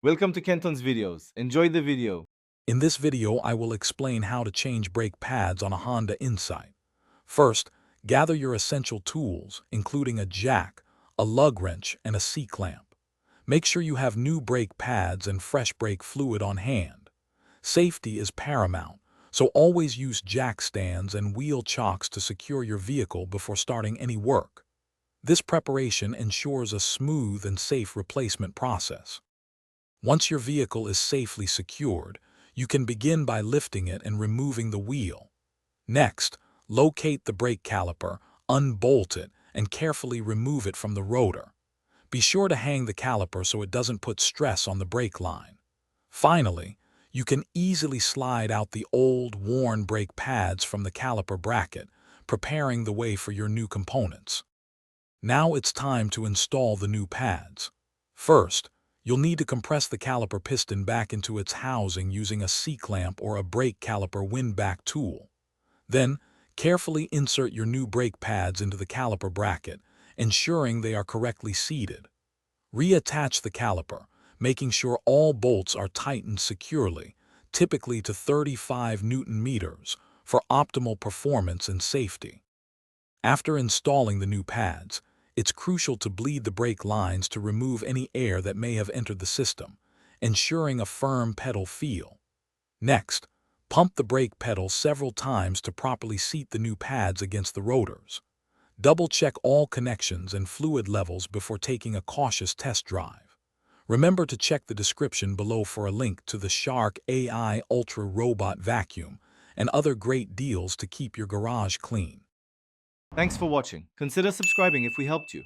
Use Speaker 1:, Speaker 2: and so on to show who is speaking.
Speaker 1: Welcome to Kenton's videos. Enjoy the video.
Speaker 2: In this video, I will explain how to change brake pads on a Honda Insight. First, gather your essential tools, including a jack, a lug wrench, and a C-clamp. Make sure you have new brake pads and fresh brake fluid on hand. Safety is paramount, so always use jack stands and wheel chocks to secure your vehicle before starting any work. This preparation ensures a smooth and safe replacement process. Once your vehicle is safely secured, you can begin by lifting it and removing the wheel. Next, locate the brake caliper, unbolt it, and carefully remove it from the rotor. Be sure to hang the caliper so it doesn't put stress on the brake line. Finally, you can easily slide out the old, worn brake pads from the caliper bracket, preparing the way for your new components. Now it's time to install the new pads. First, you'll need to compress the caliper piston back into its housing using a C-clamp or a brake caliper windback tool. Then, carefully insert your new brake pads into the caliper bracket, ensuring they are correctly seated. Reattach the caliper, making sure all bolts are tightened securely, typically to 35 Newton meters, for optimal performance and safety. After installing the new pads, it's crucial to bleed the brake lines to remove any air that may have entered the system, ensuring a firm pedal feel. Next, pump the brake pedal several times to properly seat the new pads against the rotors. Double-check all connections and fluid levels before taking a cautious test drive. Remember to check the description below for a link to the Shark AI Ultra Robot Vacuum and other great deals to keep your garage clean.
Speaker 1: Thanks for watching. Consider subscribing if we helped you.